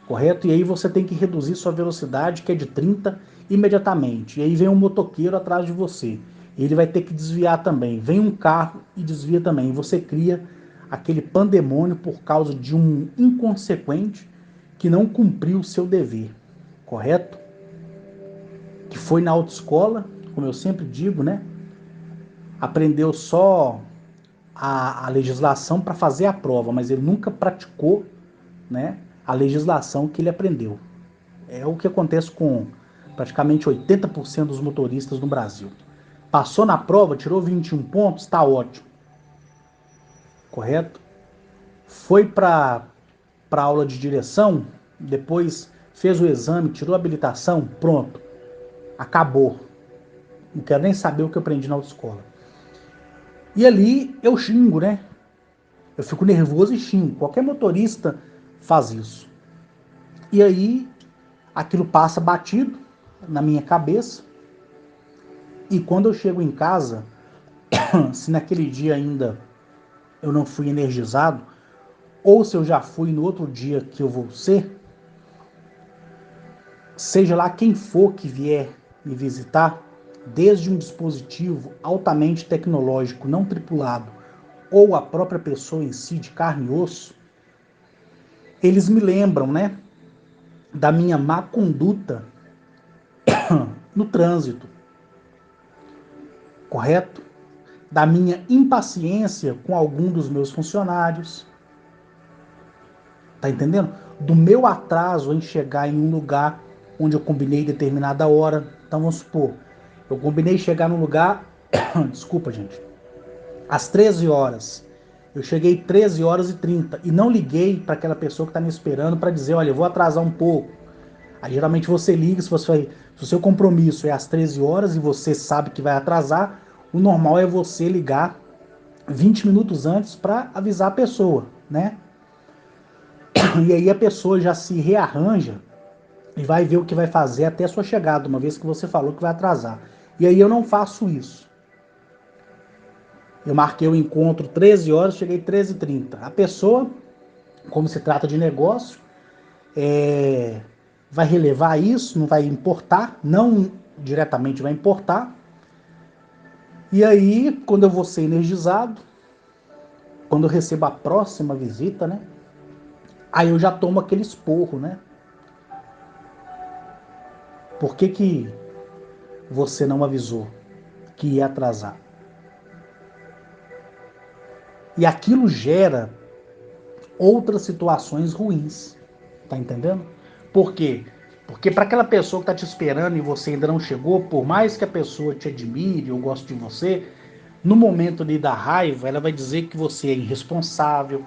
correto? E aí você tem que reduzir sua velocidade, que é de 30, imediatamente. E aí vem um motoqueiro atrás de você. Ele vai ter que desviar também. Vem um carro e desvia também. E você cria aquele pandemônio por causa de um inconsequente que não cumpriu o seu dever, correto? Que foi na autoescola, como eu sempre digo, né? Aprendeu só a legislação para fazer a prova, mas ele nunca praticou, né, a legislação que ele aprendeu. É o que acontece com praticamente 80% dos motoristas no Brasil. Passou na prova, tirou 21 pontos, está ótimo, correto? Foi para a aula de direção, depois fez o exame, tirou a habilitação, pronto, acabou. Não quero nem saber o que eu aprendi na autoescola. E ali eu xingo, né? Eu fico nervoso e xingo. Qualquer motorista faz isso. E aí aquilo passa batido na minha cabeça. E quando eu chego em casa, se naquele dia ainda eu não fui energizado, ou se eu já fui no outro dia que eu vou ser, seja lá quem for que vier me visitar, desde um dispositivo altamente tecnológico não tripulado ou a própria pessoa em si de carne e osso, eles me lembram, né, da minha má conduta no trânsito, correto? Da minha impaciência com algum dos meus funcionários, tá entendendo? Do meu atraso em chegar em um lugar onde eu combinei determinada hora. Então vamos supor, eu combinei chegar num lugar, desculpa gente, às 13 horas. Eu cheguei 13 horas e 30 e não liguei para aquela pessoa que está me esperando para dizer, olha, eu vou atrasar um pouco. Aí geralmente você liga, se o seu compromisso é às 13 horas e você sabe que vai atrasar, o normal é você ligar 20 minutos antes para avisar a pessoa, né? E aí a pessoa já se rearranja e vai ver o que vai fazer até a sua chegada, uma vez que você falou que vai atrasar. E aí eu não faço isso. Eu marquei o encontro 13 horas, cheguei 13h30. A pessoa, como se trata de negócio, vai relevar isso, não vai importar, não diretamente vai importar. E aí, quando eu vou ser energizado, quando eu recebo a próxima visita, né? Aí eu já tomo aquele esporro, né? Por que que você não avisou que ia atrasar? E aquilo gera outras situações ruins, tá entendendo? Por quê? Porque para aquela pessoa que tá te esperando e você ainda não chegou, por mais que a pessoa te admire ou goste de você, no momento ali da raiva, ela vai dizer que você é irresponsável,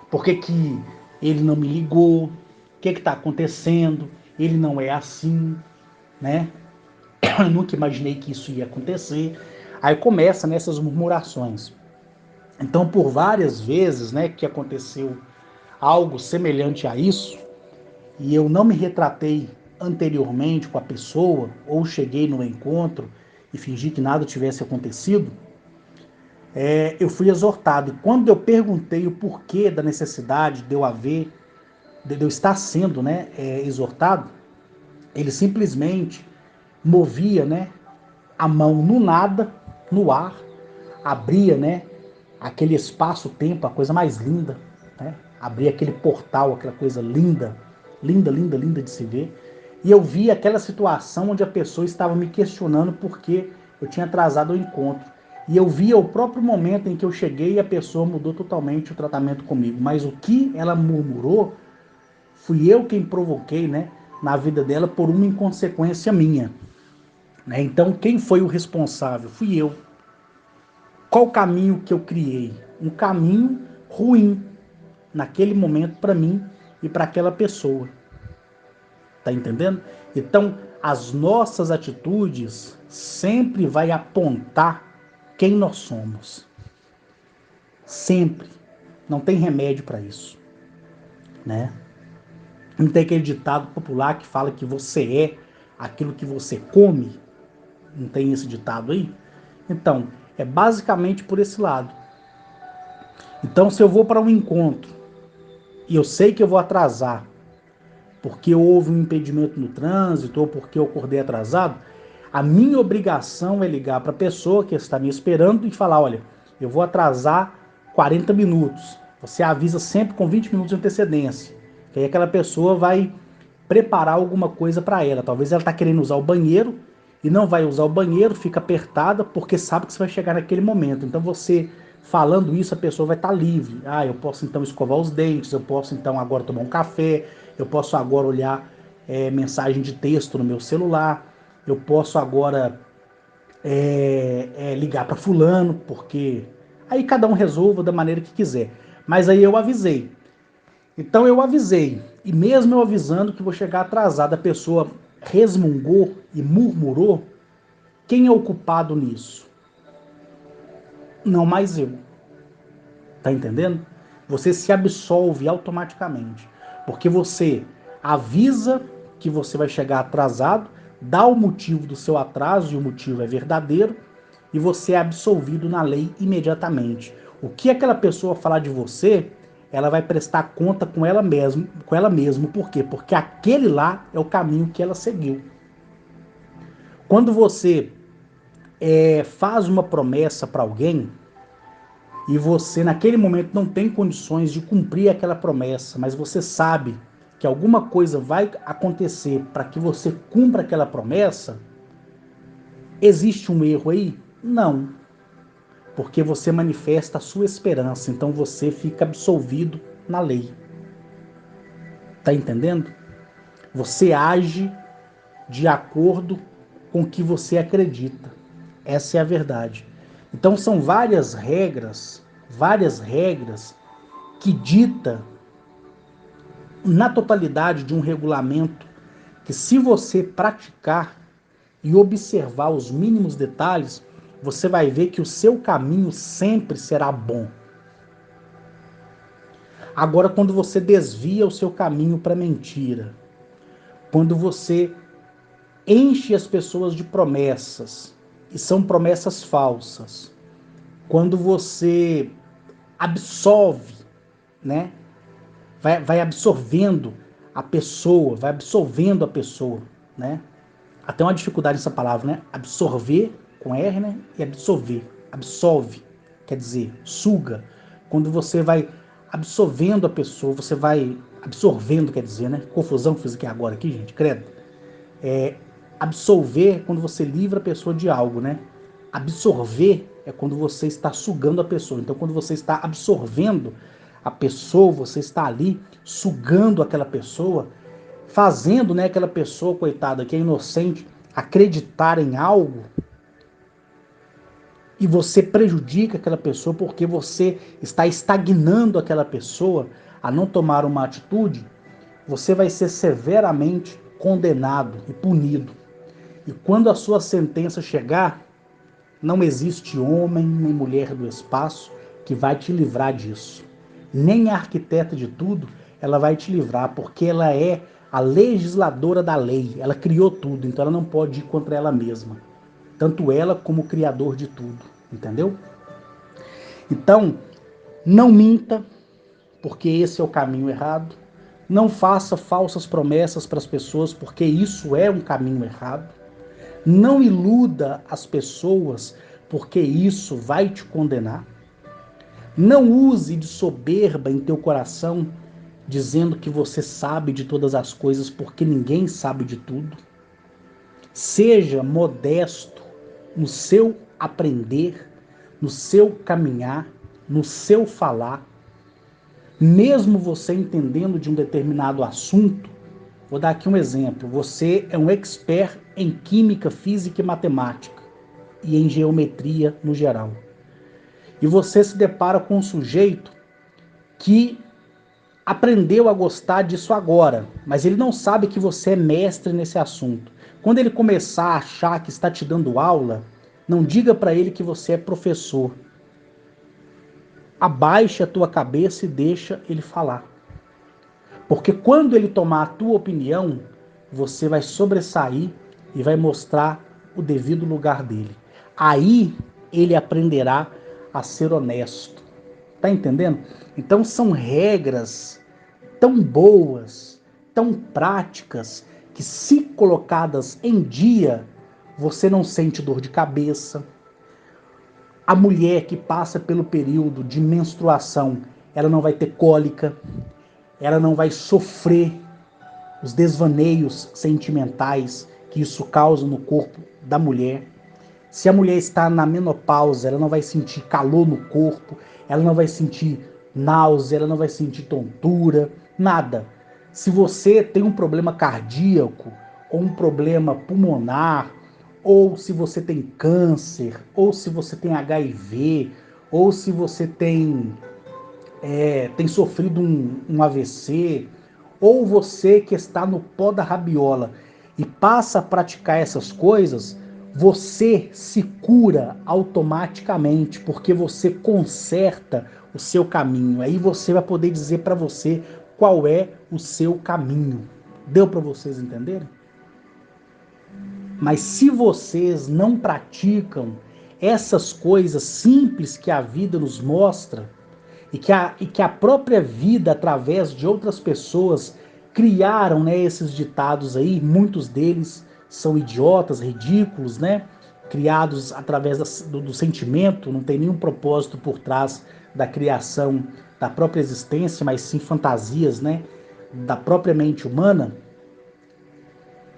por que que ele não me ligou, o que está acontecendo, ele não é assim, né? Eu nunca imaginei que isso ia acontecer. Aí começa nessas murmurações. Então, por várias vezes, né, que aconteceu algo semelhante a isso, e eu não me retratei anteriormente com a pessoa, ou cheguei no encontro e fingi que nada tivesse acontecido, eu fui exortado. E quando eu perguntei o porquê da necessidade de eu de eu estar sendo, né, exortado, ele simplesmente movia, né, a mão no nada, no ar, abria, né, aquele espaço-tempo, a coisa mais linda, né? Abria aquele portal, aquela coisa linda, linda, linda, linda de se ver. E eu vi aquela situação onde a pessoa estava me questionando por que eu tinha atrasado o encontro. E eu via o próprio momento em que eu cheguei e a pessoa mudou totalmente o tratamento comigo. Mas o que ela murmurou, fui eu quem provoquei, né, na vida dela por uma inconsequência minha, né? Então, quem foi o responsável? Fui eu. Qual o caminho que eu criei? Um caminho ruim naquele momento para mim e para aquela pessoa. Tá entendendo? Então, as nossas atitudes sempre vai apontar quem nós somos. Sempre. Não tem remédio para isso, né? Não tem aquele ditado popular que fala que você é aquilo que você come. Não tem esse ditado aí? Então, é basicamente por esse lado. Então, se eu vou para um encontro e eu sei que eu vou atrasar, porque houve um impedimento no trânsito ou porque eu acordei atrasado, a minha obrigação é ligar para a pessoa que está me esperando e falar, olha, eu vou atrasar 40 minutos. Você avisa sempre com 20 minutos de antecedência. Que aí aquela pessoa vai preparar alguma coisa para ela. Talvez ela está querendo usar o banheiro e não vai usar o banheiro, fica apertada porque sabe que você vai chegar naquele momento. Então você falando isso, a pessoa vai estar livre. Ah, eu posso então escovar os dentes, eu posso então agora tomar um café, eu posso agora olhar mensagem de texto no meu celular, eu posso agora ligar para fulano, porque aí cada um resolva da maneira que quiser. Mas aí eu avisei. Então eu avisei, e mesmo eu avisando que vou chegar atrasado, a pessoa resmungou e murmurou, quem é o culpado nisso? Não mais eu. Tá entendendo? Você se absolve automaticamente, porque você avisa que você vai chegar atrasado, dá o motivo do seu atraso, e o motivo é verdadeiro, e você é absolvido na lei imediatamente. O que aquela pessoa falar de você, ela vai prestar conta com ela mesma. Por quê? Porque aquele lá é o caminho que ela seguiu. Quando você faz uma promessa para alguém e você naquele momento não tem condições de cumprir aquela promessa, mas você sabe que alguma coisa vai acontecer para que você cumpra aquela promessa, existe um erro aí? Não, porque você manifesta a sua esperança, então você fica absolvido na lei. Tá entendendo? Você age de acordo com o que você acredita. Essa é a verdade. Então são várias regras que dita na totalidade de um regulamento que se você praticar e observar os mínimos detalhes, você vai ver que o seu caminho sempre será bom. Agora, quando você desvia o seu caminho para mentira, quando você enche as pessoas de promessas, e são promessas falsas, quando você absolve, né? Vai absorvendo vai absolvendo a pessoa, né? Até uma dificuldade nessa palavra, né? Absorver com R, né? E absorver. Absolve, quer dizer, suga. Quando você vai absorvendo a pessoa, você vai absorvendo, quer dizer, né? Confusão que fiz aqui, gente, credo. Absolver quando você livra a pessoa de algo, né? Absorver é quando você está sugando a pessoa. Então, quando você está absorvendo a pessoa, você está ali sugando aquela pessoa, fazendo, né, aquela pessoa, coitada, que é inocente, acreditar em algo, e você prejudica aquela pessoa porque você está estagnando aquela pessoa a não tomar uma atitude, você vai ser severamente condenado e punido. E quando a sua sentença chegar, não existe homem nem mulher do espaço que vai te livrar disso. Nem a arquiteta de tudo, ela vai te livrar, porque ela é a legisladora da lei. Ela criou tudo, então ela não pode ir contra ela mesma. Tanto ela como o criador de tudo, entendeu? Então, não minta, porque esse é o caminho errado. Não faça falsas promessas para as pessoas, porque isso é um caminho errado. Não iluda as pessoas, porque isso vai te condenar. Não use de soberba em teu coração, dizendo que você sabe de todas as coisas, porque ninguém sabe de tudo. Seja modesto no seu aprender, no seu caminhar, no seu falar. Mesmo você entendendo de um determinado assunto, vou dar aqui um exemplo. Você é um expert em química, física e matemática e em geometria no geral. E você se depara com um sujeito que aprendeu a gostar disso agora, mas ele não sabe que você é mestre nesse assunto. Quando ele começar a achar que está te dando aula, não diga para ele que você é professor. Abaixe a tua cabeça e deixa ele falar. Porque quando ele tomar a tua opinião, você vai sobressair e vai mostrar o devido lugar dele. Aí ele aprenderá a ser honesto. Tá entendendo? Então são regras tão boas, tão práticas, que se colocadas em dia, você não sente dor de cabeça. A mulher que passa pelo período de menstruação, ela não vai ter cólica, ela não vai sofrer os desvaneios sentimentais que isso causa no corpo da mulher. Se a mulher está na menopausa, ela não vai sentir calor no corpo, ela não vai sentir náusea, ela não vai sentir tontura, nada. Se você tem um problema cardíaco, ou um problema pulmonar, ou se você tem câncer, ou se você tem HIV, ou se você tem sofrido um AVC, ou você que está no pó da rabiola e passa a praticar essas coisas, você se cura automaticamente, porque você conserta o seu caminho. Aí você vai poder dizer para você qual é o seu caminho. Deu para vocês entenderem? Mas se vocês não praticam essas coisas simples que a vida nos mostra e que a própria vida, através de outras pessoas, criaram, né, esses ditados aí, muitos deles são idiotas, ridículos, né, criados através do sentimento, não tem nenhum propósito por trás da criação da própria existência, mas sim fantasias, né, da própria mente humana.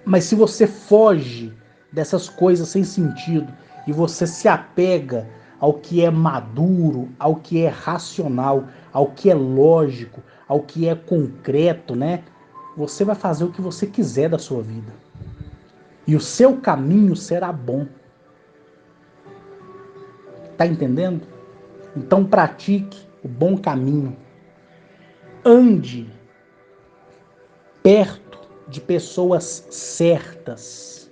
Mas se você foge dessas coisas sem sentido e você se apega ao que é maduro, ao que é racional, ao que é lógico, ao que é concreto, né? Você vai fazer o que você quiser da sua vida. E o seu caminho será bom. Tá entendendo? Então pratique o bom caminho. Ande perto de pessoas certas.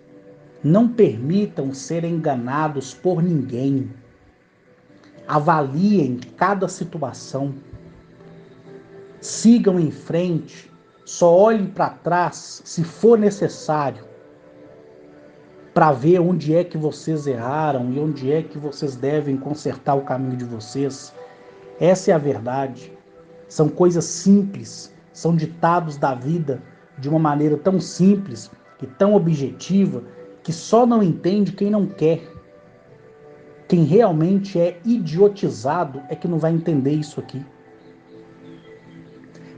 Não permitam ser enganados por ninguém. Avaliem cada situação. Sigam em frente. Só olhem para trás se for necessário para ver onde é que vocês erraram e onde é que vocês devem consertar o caminho de vocês. Essa é a verdade. São coisas simples, são ditados da vida de uma maneira tão simples e tão objetiva que só não entende quem não quer. Quem realmente é idiotizado é que não vai entender isso aqui.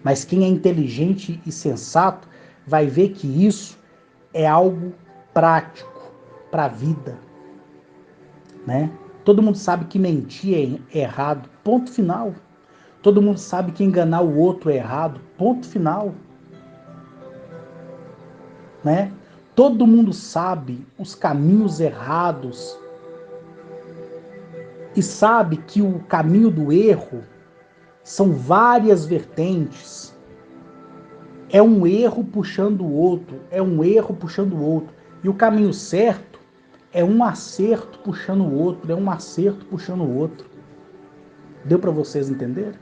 Mas quem é inteligente e sensato vai ver que isso é algo prático para a vida, né? Todo mundo sabe que mentir é errado, ponto final. Todo mundo sabe que enganar o outro é errado, ponto final, né? Todo mundo sabe os caminhos errados e sabe que o caminho do erro são várias vertentes. É um erro puxando o outro, é um erro puxando o outro. E o caminho certo é um acerto puxando o outro, é um acerto puxando o outro. Deu para vocês entenderem?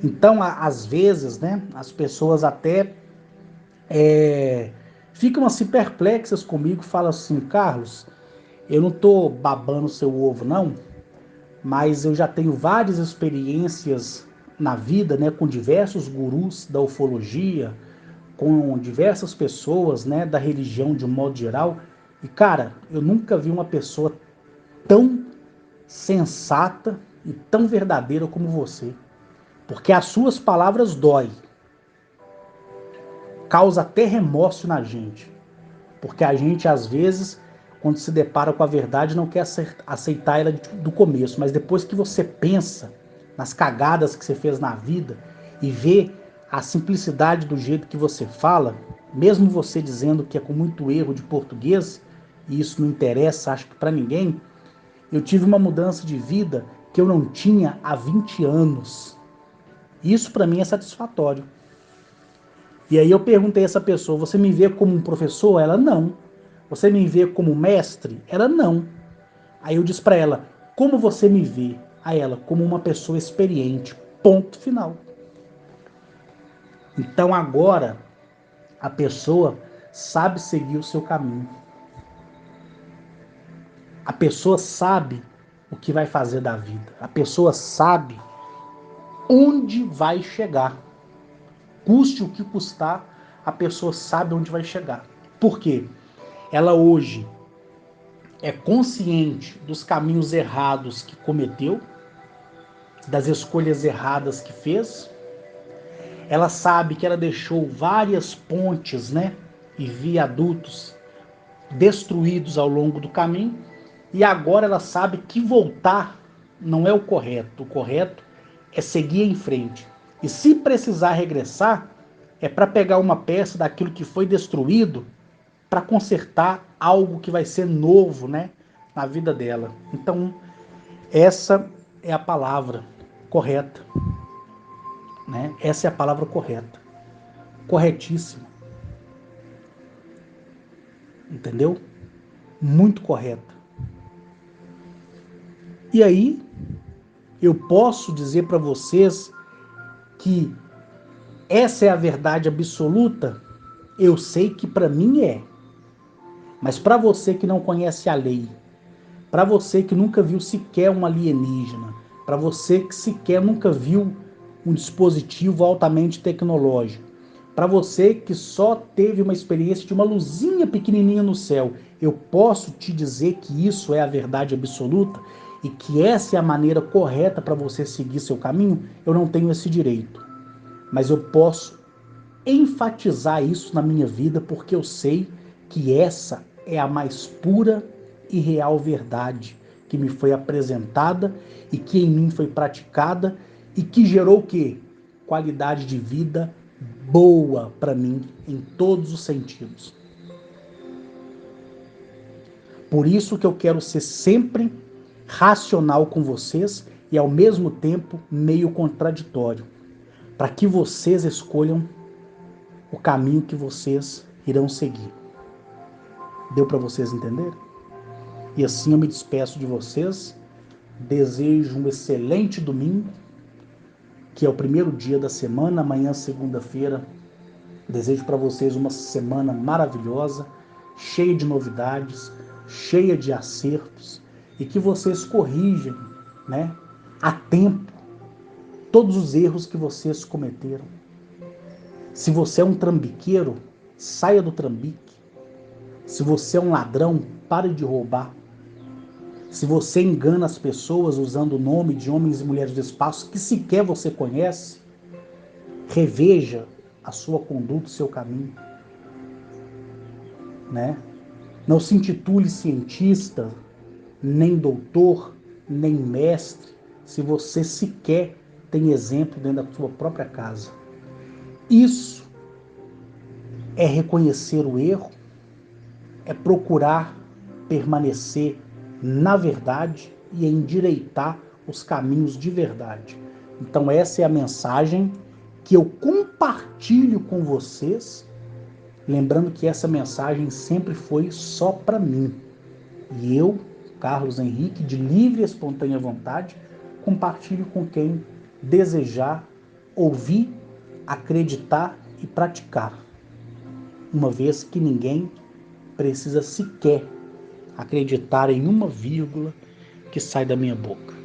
Então, às vezes, né, as pessoas até ficam assim perplexas comigo, falam assim, Carlos, eu não estou babando seu ovo, não, mas eu já tenho várias experiências na vida, né, com diversos gurus da ufologia, com diversas pessoas, né, da religião de um modo geral, e cara, eu nunca vi uma pessoa tão sensata e tão verdadeira como você, porque as suas palavras dói, causa até remorso na gente, porque a gente às vezes quando se depara com a verdade não quer aceitar ela do começo, mas depois que você pensa nas cagadas que você fez na vida e vê a simplicidade do jeito que você fala, mesmo você dizendo que é com muito erro de português, e isso não interessa, acho que para ninguém, eu tive uma mudança de vida que eu não tinha há 20 anos. Isso para mim é satisfatório. E aí eu perguntei a essa pessoa, você me vê como um professor? Ela, não. Você me vê como mestre? Ela, não. Aí eu disse para ela, como você me vê? A ela, como uma pessoa experiente. Ponto final. Então agora a pessoa sabe seguir o seu caminho. A pessoa sabe o que vai fazer da vida. A pessoa sabe onde vai chegar. Custe o que custar, a pessoa sabe onde vai chegar. Por quê? Ela hoje é consciente dos caminhos errados que cometeu, das escolhas erradas que fez. Ela sabe que ela deixou várias pontes, né, e viadutos destruídos ao longo do caminho, e agora ela sabe que voltar não é o correto. O correto é seguir em frente. E se precisar regressar, é para pegar uma peça daquilo que foi destruído para consertar algo que vai ser novo, né, na vida dela. Então, essa é a palavra correta, né? Essa é a palavra correta. Corretíssimo. Entendeu? Muito correta. E aí, eu posso dizer para vocês que essa é a verdade absoluta? Eu sei que para mim é. Mas para você que não conhece a lei, para você que nunca viu sequer um alienígena, para você que sequer nunca viu um dispositivo altamente tecnológico, para você que só teve uma experiência de uma luzinha pequenininha no céu, eu posso te dizer que isso é a verdade absoluta e que essa é a maneira correta para você seguir seu caminho? Eu não tenho esse direito, mas eu posso enfatizar isso na minha vida porque eu sei que essa é a mais pura e real verdade que me foi apresentada e que em mim foi praticada e que gerou o quê? Qualidade de vida boa para mim em todos os sentidos. Por isso que eu quero ser sempre racional com vocês e ao mesmo tempo meio contraditório, para que vocês escolham o caminho que vocês irão seguir. Deu para vocês entenderem? E assim eu me despeço de vocês. Desejo um excelente domingo, que é o primeiro dia da semana, amanhã, segunda-feira. Desejo para vocês uma semana maravilhosa, cheia de novidades, cheia de acertos, e que vocês corrijam, né, a tempo todos os erros que vocês cometeram. Se você é um trambiqueiro, saia do trambique. Se você é um ladrão, pare de roubar. Se você engana as pessoas usando o nome de homens e mulheres do espaço que sequer você conhece, reveja a sua conduta, o seu caminho, né? Não se intitule cientista, nem doutor, nem mestre, se você sequer tem exemplo dentro da sua própria casa. Isso é reconhecer o erro, é procurar permanecer na verdade e endireitar os caminhos de verdade. Então essa é a mensagem que eu compartilho com vocês, lembrando que essa mensagem sempre foi só para mim. E eu, Carlos Henrique, de livre e espontânea vontade, compartilho com quem desejar ouvir, acreditar e praticar, uma vez que ninguém precisa sequer acreditar em uma vírgula que sai da minha boca.